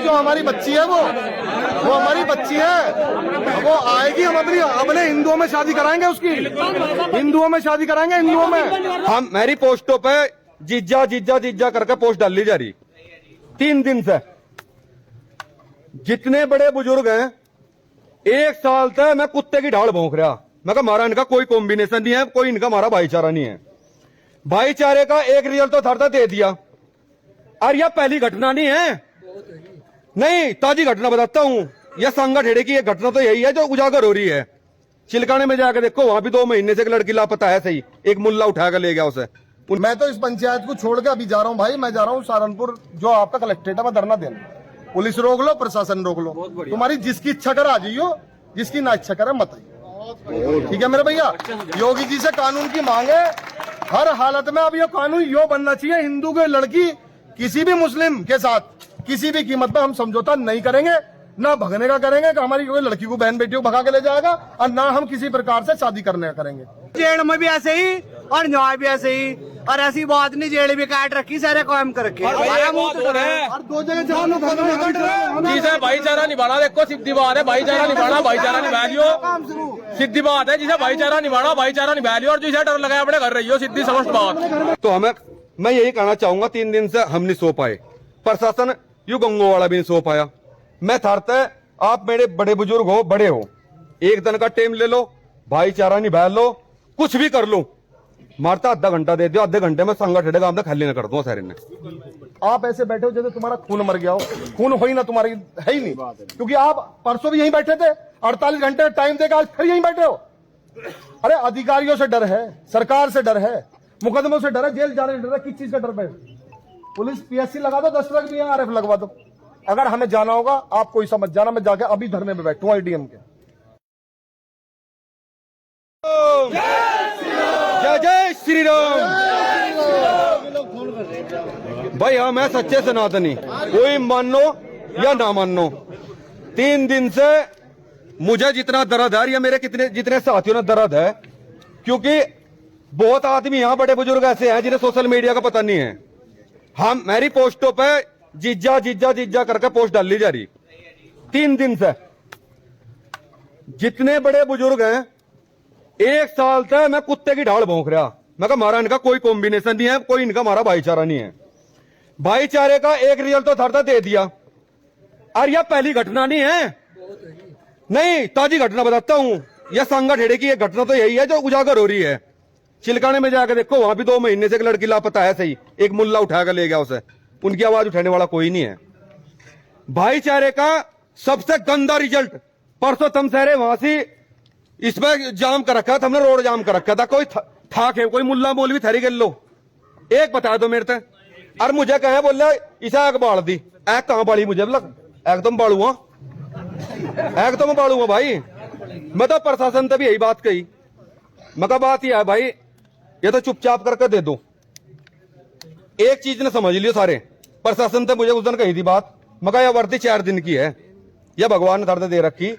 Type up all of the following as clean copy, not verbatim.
जो हमारी बच्ची है वो हमारी बच्ची है, वो आएगी, हम अपने हिंदुओं में शादी कराएंगे, उसकी हिंदुओं में शादी कराएंगे, हिंदुओं में। हम मेरी पोस्टों पे जीजा जीजा जीजा करके पोस्ट डाली जा रही 3 दिन से। जितने बड़े बुजुर्ग हैं 1 साल तक मैं कुत्ते की ढाल भौंक रहा, मैं कहा हमारा इनका कोई कॉम्बिनेशन नहीं है, कोई इनका हमारा भाईचारा नहीं है। भाईचारे का एक रिजल्ट तो थरता दे दिया। और यह पहली घटना नहीं है, नहीं ताजी घटना बताता हूं। यह संगठेड़े की एक घटना तो यही है जो उजागर हो रही है। चिलकाने में जाकर देखो, वहां भी 2 महीने से एक लड़की लापता है। सही, एक मुल्ला उठा कर ले गया उसे। मैं तो इस पंचायत को छोड़ के अभी जा रहा हूँ भाई, मैं जा रहा हूँ सहारनपुर, जो आपका कलेक्ट्रेट है, मैं धरना देना। पुलिस रोक लो, प्रशासन रोक लो, तुम्हारी जिसकी इच्छा कर आ जाइयो, जिसकी ना इच्छा करे मत आइयो। ठीक है मेरे भैया, योगी जी से कानून की मांग है हर हालत में। अब ये कानून यो बनना चाहिए, हिंदू की लड़की किसी भी मुस्लिम के साथ किसी भी कीमत पर हम समझौता नहीं करेंगे, ना भगने का करेंगे कि हमारी कोई लड़की को, बहन बेटी को भगा के ले जाएगा, और ना हम किसी प्रकार से शादी करने का करेंगे। जेल में भी ऐसे ही और न्याय भी ऐसे ही, और ऐसी बात नहीं जेल भी काट रखी, सारे काम कर रखी। और 2 जगह जिसे भाईचारा निभाना, देखो सीधी बात है, भाईचारा निभाना, भाईचारा निभा लियो, सीधी बात है। जिसे भाईचारा निभाना, भाईचारा निभा लियो, और जिसे डर लगाया अपने घर रहियो, सीधी समझ बात। तो मैं यही कहना चाहूंगा, 3 दिन से हम नहीं सो पाए, प्रशासन यू गंगो वाला भी नहीं सो पाया। मैं थारते, आप मेरे बड़े बुजुर्ग हो, बड़े हो, 1 दिन का टाइम ले लो, भाईचारा निभा लो, कुछ भी कर लो। मारता आधा घंटा दे दियो, आधे घंटे में संगठन काम खाली न कर दो सारे ने। आप ऐसे बैठे हो जैसे तुम्हारा खून मर गया हो, खून हो ही ना, तुम्हारी है ही नहीं, क्योंकि आप परसों भी यहीं बैठे थे, 48 घंटे टाइम देकर आज फिर यहीं बैठे हो। अरे अधिकारियों से डर है, सरकार से डर है, मुकदमों से डर है, जेल जाने से डर है, किस चीज का डर है? पुलिस PSC लगा दो, 10 लाख भी RF लगवा दो। अगर हमें जाना होगा, आप कोई समझ जाना, मैं जाके अभी धरने में बैठूंगा IDM के। जय जय श्री राम। भाई हम है सच्चे सनातनी, कोई मानो या ना मानो। 3 दिन से मुझे जितना दर्द है, या मेरे जितने साथियों ने दर्द है, क्योंकि बहुत आदमी यहाँ बड़े बुजुर्ग ऐसे हैं जिन्हें सोशल मीडिया का पता नहीं है। हम मेरी पोस्टों पे जीजा जीजा जीजा करके पोस्ट डाली जा रही 3 दिन से। जितने बड़े बुजुर्ग हैं 1 साल तक मैं कुत्ते की ढाल भौंक रहा, मैं कहा हमारा इनका कोई कॉम्बिनेशन नहीं है, कोई इनका हमारा भाईचारा नहीं है। भाईचारे का एक रिजल्ट तो थरता दे दिया। और यह पहली घटना नहीं है, नहीं ताजी घटना बताता हूं। यह संगठेड़े की एक घटना तो यही है जो उजागर हो रही है। चिलकाने में जाकर देखो, वहां भी 2 महीने से एक लड़की लापता है। सही, एक मुल्ला उठा कर ले गया उसे। उनकी आवाज उठाने वाला कोई नहीं है। भाईचारे का सबसे गंदा रिजल्ट परसों तुम सहरे वहां से इसमें जाम कर रखा था, हमने रोड जाम कर रखा था। कोई था कोई मुल्ला मौलवी थरी गल लो, एक बता दो मेरे से। और मुझे कहे बोले इसे आग बाढ़ दी, ऐग कहां बाड़ी? मुझे ऐग तुम बाड़ूंगा, ऐग तो मैं बाड़ूंगा भाई। मैं तो प्रशासन से भी यही बात कही, मैं कहा बात यह है भाई, ये तो चुपचाप करके दे दो। एक चीज ने समझ लियो सारे, प्रशासन से मुझे उस दिन कही थी बात, मैं कहा यह वर्दी 4 दिन की है, यह भगवान ने धरते दे रखी।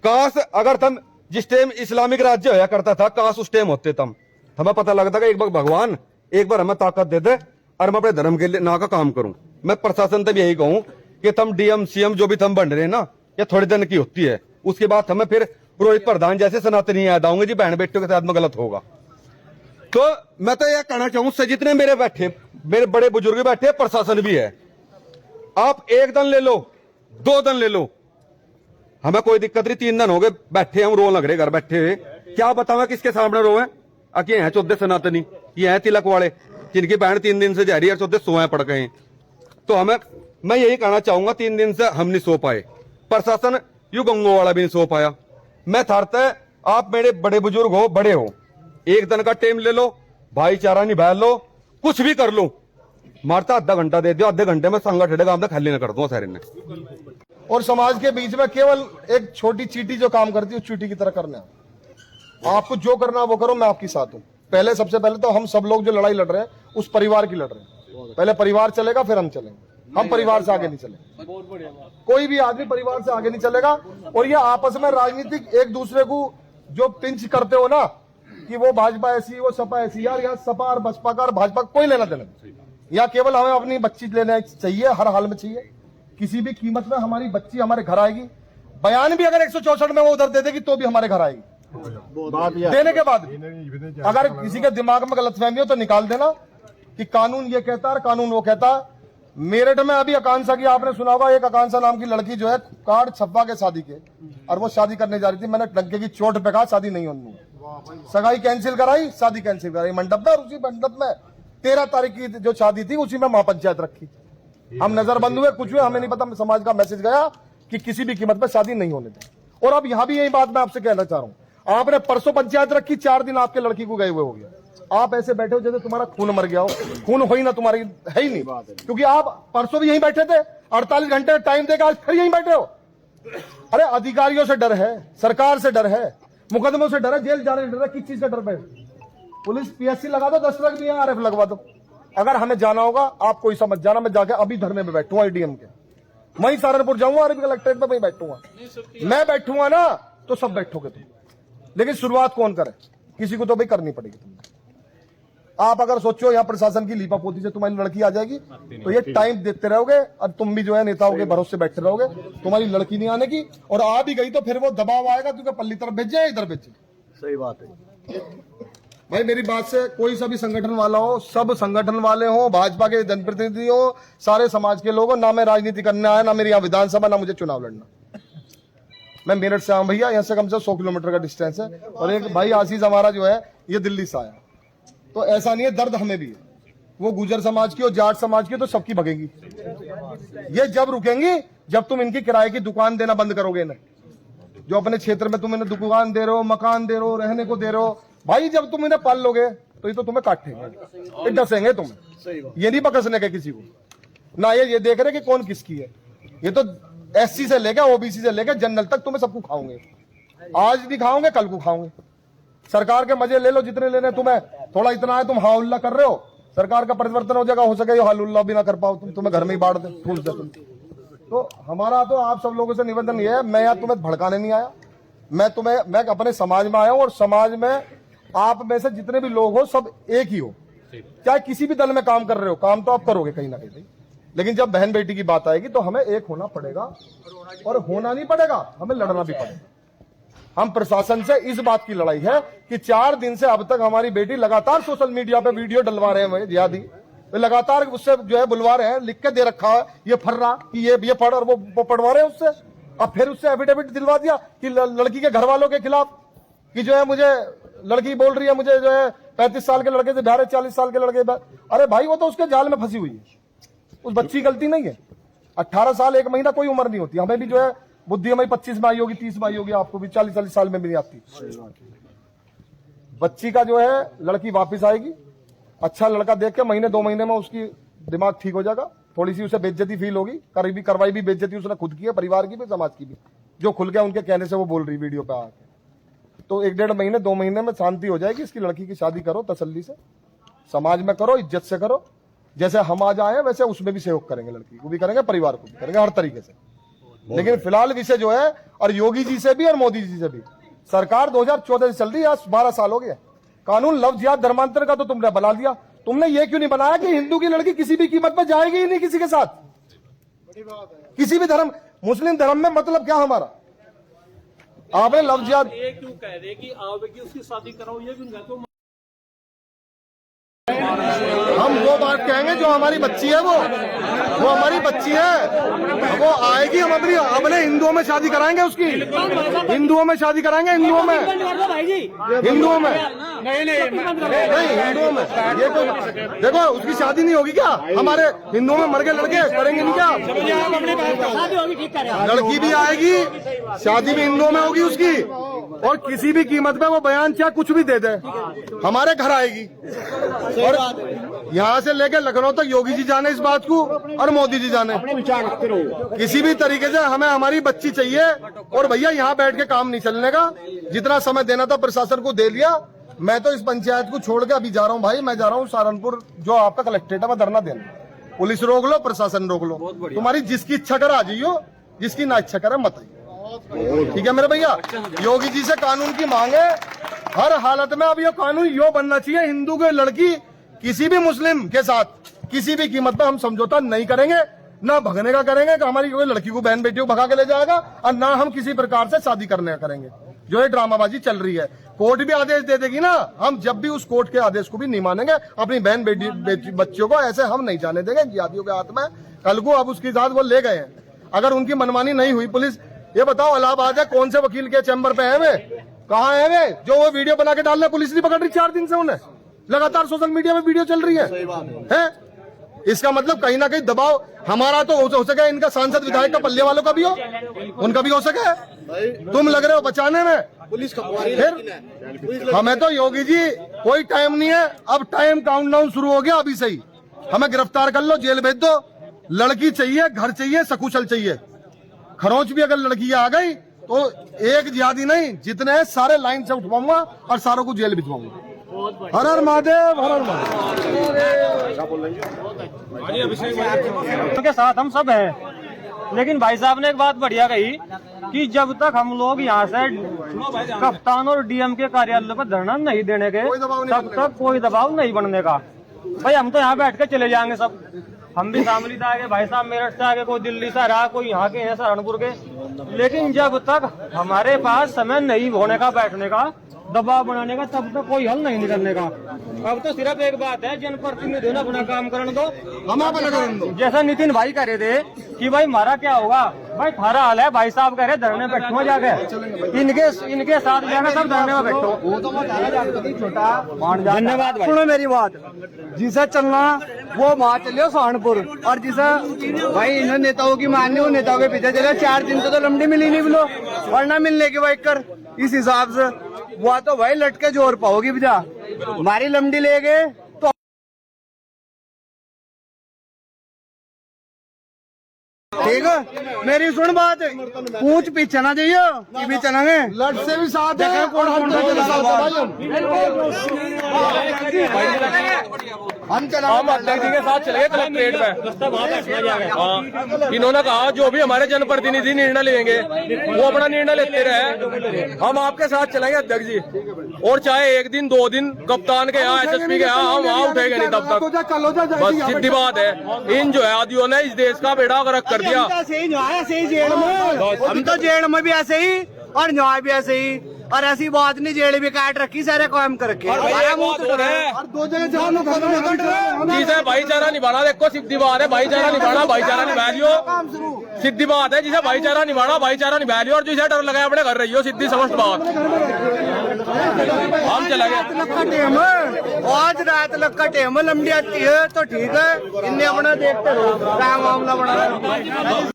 काश अगर तुम जिस टाइम इस्लामिक राज्य होया करता था, काश उस टाइम होते तुम, हमें पता लगता कि एक बार भगवान एक बार हमें ताकत दे दे और मैं अपने धर्म के लिए ना का काम करूं। मैं प्रशासन से भी यही कहूं कि तुम DM CM जो भी तुम बन रहे ना, ये थोड़े दिन की होती है, उसके बाद हमें फिर पुरोहित प्रधान जैसे सनातनी याद आऊंगे जी, बहन बेटियों के साथ में गलत होगा। तो मैं तो यह कहना चाहूं से जितने मेरे बड़े बुजुर्ग बैठे, प्रशासन भी है, आप 1 दिन ले लो, 2 दिन ले लो, हमें कोई दिक्कत नहीं। 3 दिन हो गए बैठे, हम रो लग रहे घर बैठे हुए। क्या बताऊं किसके सामने रोए? आके हैं 14 सनातनी, ये हैं तिलक वाले, जिनकी बहन 3 दिन से जा रही है, 14 सोए पड़ गए। तो मैं यही कहना चाहूंगा, 3 दिन से हम नहीं सो पाए, प्रशासन यू गंगो वाला भी नहीं सो पाया। मैं थारते, आप मेरे बड़े बुजुर्ग हो, बड़े हो, 1 दिन का टाइम ले लो, भाईचारा निभा लो, कुछ भी कर लो। मारता आधा घंटा दे दियो, आधे घंटे में संगठन काम खाली न कर दो सारे ने। और समाज के बीच में केवल एक छोटी चीटी जो काम करती है, उस चीटी की तरह करना है। आपको जो करना वो करो, मैं आपके साथ हूं। पहले सबसे पहले तो हम सब लोग जो लड़ाई लड़ रहे हैं, उस परिवार की लड़ रहे हैं। पहले परिवार चलेगा, फिर हम चलेंगे। हम परिवार से आगे नहीं चलेंगे, कोई भी आदमी परिवार से आगे नहीं चलेगा। और ये आपस में राजनीतिक एक दूसरे को जो पिंच करते हो ना, कि वो भाजपा ऐसी, वो सपा ऐसी, यार यहाँ सपा और बसपा का और भाजपा कोई लेना देना। या केवल हमें अपनी बच्ची लेना चाहिए, हर हाल में चाहिए। किसी भी कीमत में हमारी बच्ची हमारे घर आएगी। बयान भी अगर 164 में वो उधर दे देगी तो भी हमारे घर आएगी। देने के बाद अगर किसी के दिमाग में गलतफहमी हो तो निकाल देना कि कानून ये कहता है और कानून वो कहता है। मेरठ में अभी आकांक्षा की आपने सुना होगा, एक आकांक्षा नाम की लड़की जो है कार्ड छपवा के शादी के, और वो शादी करने जा रही थी। मैंने डंके की चोट पे कहा शादी नहीं होनी, सगाई कैंसिल कराई, शादी कैंसिल कराई मंडप में। और उसी मंडप में 13 तारीख की जो शादी थी उसी में महापंचायत रखी। हम नजरबंद हुए, कुछ हुए हमें नहीं पता। समाज का मैसेज गया कि किसी भी कीमत पर शादी नहीं होने दें। और अब यहां भी यही बात मैं आपसे कहना चाह रहा हूं। आपने परसों पंचायत रखी, 4 दिन आपके लड़की को गए हुए हो गया। आप ऐसे बैठे हो जैसे तुम्हारा खून मर गया हो। खून हो ही ना, तुम्हारी है ही नहीं, क्योंकि आप परसों भी यहीं बैठे थे, 48 घंटे टाइम देकर आज फिर यहीं बैठे हो। अरे अधिकारियों से डर है, सरकार से डर है, मुकदमों से डर है, जेल जाने से डर है, किस चीज से डर है? पुलिस PSC लगा दो, 10 लाख दिया, RF लगवा दो। अगर हमें जाना होगा आप कोई समझ जाना, मैं जाके अभी धरने में बैठूंगा ADM के, वहीं सहारनपुर जाऊंगा, RB कलेक्ट्रेट में वहीं बैठूंगा। मैं बैठूंगा ना तो सब बैठोगे तुम, लेकिन शुरुआत कौन करे? किसी को तो भाई करनी पड़ेगी। तुम आप अगर सोचो यहाँ प्रशासन की लीपापोती से तुम्हारी लड़की आ जाएगी तो ये टाइम देखते रहोगे, और तुम भी जो है नेताओं के भरोसे बैठे रहोगे, तुम्हारी लड़की नहीं आने की। और आ भी गई तो फिर वो दबाव आएगा, क्योंकि पल्ली तरफ भेजे इधर भेजे। सही बात है भाई मेरी बात से कोई सा भी संगठन वाला हो, सब संगठन वाले हो, भाजपा के जनप्रतिनिधि हो, सारे समाज के लोग हो, ना मैं राजनीति करने आया, ना मेरी यहाँ विधानसभा, ना मुझे चुनाव लड़ना। मैं मेरठ से आऊं भैया, यहाँ से कम से 100 किलोमीटर का डिस्टेंस है। और एक भाई आशीष हमारा जो है ये दिल्ली से आया, तो ऐसा नहीं है, दर्द हमें भी है। वो गुजर समाज की और जाट समाज की तो सबकी भगेंगी। ये जब रुकेंगी जब तुम इनकी किराए की दुकान देना बंद करोगे ना। जो अपने क्षेत्र में तुम इन्हें दुकान दे रहे हो, मकान दे रहे हो, रहने को दे रहे हो, भाई जब तुम इन्हें पाल लोगे तो ये तो तुम्हें काटेंगे, डसेंगे तुम्हें। ये नहीं बकसने के किसी को ना, ये देख रहे कि कौन किसकी है। ये तो SC से लेकर OBC से लेकर जनरल तक तुम्हें सबको खाओगे। आज भी खाओगे, कल को खाओगे। सरकार के मजे ले लो जितने लेने तुम्हें, थोड़ा इतना है तुम हा उल्ला कर रहे हो, सरकार का परिवर्तन हो जाएगा, हो सके हाल उल्ला भी ना कर पाओ, तुम्हें घर में ही बांट दे, ठूस दे तुम। तो हमारा तो आप सब लोगों से निवेदन ये है, मैं यहाँ तुम्हें भड़काने नहीं आया, मैं अपने समाज में आया हूँ। और समाज में आप में से जितने भी लोग हो सब एक ही हो, चाहे किसी भी दल में काम कर रहे हो, काम तो आप करोगे कहीं ना कहीं, लेकिन जब बहन बेटी की बात आएगी तो हमें एक होना पड़ेगा। और होना नहीं पड़ेगा, हमें लड़ना भी पड़ेगा। हम प्रशासन से इस बात की लड़ाई है कि 4 दिन से अब तक हमारी बेटी लगातार सोशल मीडिया पे वीडियो डलवा रहे हैं, जिहादी लगातार उससे जो है बुलवा रहे हैं, लिख के दे रखा है ये फर्रा कि ये पढ़, और वो पढ़वा रहे हैं उससे। अब फिर उससे एफिडेविट दिलवा दिया कि लड़की के घर वालों के खिलाफ कि जो है मुझे लड़की बोल रही है मुझे जो है 35 साल के लड़के से ब्याह, 40 साल के लड़के। अरे भाई वो तो उसके जाल में फंसी हुई है, उस बच्ची की गलती नहीं है। 18 साल 1 महीना कोई उम्र नहीं होती। हमें भी जो है बुद्धि हमें 25 में आई होगी, 30 में आई होगी, आपको भी 40 साल में भी नहीं आती। बच्ची का जो है लड़की वापस आएगी, अच्छा लड़का देख के महीने 2 महीने में उसकी दिमाग ठीक हो जाएगा, थोड़ी सी उसे बेइज्जती फील होगी, करवाई भी बेइज्जती उसने खुद की है, परिवार की भी, समाज की भी, जो खुल गया उनके कहने से वो बोल रही वीडियो पे आके। तो 1-1.5 महीने 2 महीने में शांति हो जाएगी। इसकी लड़की की शादी करो तसल्ली से, समाज में करो, इज्जत से करो। जैसे हम आज आए वैसे उसमें भी सहयोग करेंगे, लड़की को भी करेंगे, परिवार को भी करेंगे, हर तरीके से। लेकिन फिलहाल विषय जो है, और योगी जी से भी और मोदी जी से भी, सरकार 2014 से चल रही है, आज 12 साल हो गया। कानून लव जिहाद धर्मांतर का तो तुमने बना दिया। तुमने ये क्यों नहीं बनाया कि हिंदू की लड़की किसी भी कीमत पर जाएगी ही नहीं किसी के साथ, किसी भी धर्म, मुस्लिम धर्म में मतलब क्या हमारा? आपने लव जिहाद ये क्यों कह रहे कि आओगे उसकी शादी कराओ, ये क्यों कहते हो? हम वो बात कहेंगे जो हमारी बच्ची है, वो हमारी बच्ची है, वो आएगी, हम अपने हिंदुओं में शादी कराएंगे, उसकी हिंदुओं में शादी कराएंगे, हिंदुओं में नहीं हिंदुओं में ये तो देखो उसकी शादी नहीं होगी क्या? हमारे हिंदुओं में मर गए लड़के करेंगे नहीं क्या? लड़की भी आएगी, शादी भी हिंदुओं में होगी उसकी, और किसी भी कीमत पे वो बयान चाहे कुछ भी दे दे हमारे घर आएगी। और यहाँ से लेकर लखनऊ तक योगी जी जाने इस बात को, और मोदी जी जाने, किसी भी तरीके से हमें हमारी बच्ची चाहिए। और भैया यहाँ बैठ के काम नहीं चलने का, जितना समय देना था प्रशासन को दे लिया। मैं तो इस पंचायत को छोड़ के अभी जा रहा हूँ भाई, मैं जा रहा हूँ सहारनपुर, जो आपका कलेक्ट्रेट है, मैं धरना देना। पुलिस रोक लो, प्रशासन रोक लो, तुम्हारी जिसकी इच्छा कर आ जाइयो, जिसकी ना इच्छा करे मत आइए। ठीक है मेरे भैया, योगी जी से कानून की मांग है हर हालत में। अब ये कानून यो बनना चाहिए, हिंदू की लड़की किसी भी मुस्लिम के साथ किसी भी कीमत पर हम समझौता नहीं करेंगे, ना भगने का करेंगे कि हमारी कोई लड़की को बहन बेटी को भगा के ले जाएगा, और ना हम किसी प्रकार से शादी करने का करेंगे। जो ये ड्रामाबाजी चल रही है, कोर्ट भी आदेश दे देगी ना, हम जब भी उस कोर्ट के आदेश को भी नहीं मानेंगे। अपनी बहन बेटी बच्चियों को ऐसे हम नहीं जाने देंगे जिहादियों के हाथ में। कल को अब उसके साथ वो ले गए हैं, अगर उनकी मनमानी नहीं हुई, पुलिस ये बताओ इलाहाबाद है, कौन से वकील के चैम्बर पे है वे, कहाँ है वे जो वो वीडियो बना के डाल रहे, पुलिस नहीं पकड़ रही 4 दिन से उन्हें, लगातार सोशल मीडिया में वीडियो चल रही है? इसका मतलब कहीं ना कहीं दबाव हमारा तो हो सके, इनका सांसद विधायक का पल्ले वालों का भी हो, उनका भी हो सके। तुम लग रहे हो बचाने में, फिर हमें तो योगी जी कोई टाइम नहीं है, अब टाइम काउंटडाउन शुरू हो गया अभी से ही। हमें गिरफ्तार कर लो, जेल भेज दो, लड़की चाहिए, घर चाहिए, सकुशल चाहिए। खरोंच भी अगर लड़की आ गई तो एक जिहादी नहीं, जितने हैं सारे लाइन से उठवाऊंगा और सारों को जेल भिजवाऊंगा। हर हर महादेव, हर हर महादेव। उनके साथ हम सब हैं, लेकिन भाई साहब ने एक बात बढ़िया कही कि जब तक हम लोग यहाँ से कप्तान और डीएम के कार्यालय पर धरना नहीं देने के, तब तक कोई दबाव नहीं बनने का। भाई हम तो यहाँ बैठ के चले जाएंगे सब, हम भी शामली से आगे, भाई साहब मेरठ से आगे, कोई दिल्ली से रहा, कोई यहाँ के हैं सहारनपुर के, लेकिन जब तक हमारे पास समय नहीं होने का, बैठने का, दबाव बनाने का, तब तक कोई हल नहीं निकलने का। अब तो सिर्फ एक बात है, जनप्रतिनिधि ने अपना काम करने दो, हम अपना करने दो। जैसा नितिन भाई कह रहे थे कि भाई हमारा क्या होगा, भाई थारा हाल है, भाई साहब कह रहे धरने बैठो जाके, इनके साथ जाकर सब धरने में बैठो। धन्यवाद भाई। सुनो मेरी बात, जिसे चलना वो वहाँ चलियो सहारनपुर, और जिसे भाई इन नेताओं की माननी, वो नेताओं के पीछे चले। 4 दिन तो लंबी मिली नहीं बोलो, वरना मिलने की बाइक कर, इस हिसाब से वो तो भाई लटके जोर पाओगी बजा, हमारी लंबी ले गए तो ठीक है। मेरी सुन बात, पूछ पीछे ना जाइयो, कि भी चलेंगे, लट से भी साथ है, और हम हम अध्यक्ष जी के साथ चलेंगे कलेक्ट्रेट में। इन्होंने कहा जो भी हमारे जनप्रतिनिधि निर्णय लेंगे वो अपना निर्णय लेते रहे, हम आपके साथ चलेंगे अध्यक्ष जी। और चाहे 1 दिन 2 दिन कप्तान के यहाँ, एसएसपी के यहाँ, हम वहाँ उठेंगे नहीं तब तक। बस सीधी बात है, इन जो है आदियों ने इस देश का बेड़ा गर्क कर दिया। हम तो जेल में भी ऐसे ही और न्याय भी ऐसे ही, और ऐसी बात नहीं जेल भी काट रखी, सारे काम कर रखे। जिसे भाईचारा निभाना, देखो सीधी बात है, भाईचारा निभाना, भाईचारा निभा लियो, सीधी बात है। जिसे भाईचारा निभाना, भाईचारा निभा लियो, और जिसे डर लगा अपने घर रहियो, सीधी समझ बात। हम चले गए आज रात लग का टेम लंबी आती है तो ठीक है, इन्हें अपना देखते रहो, क्या मामला बना।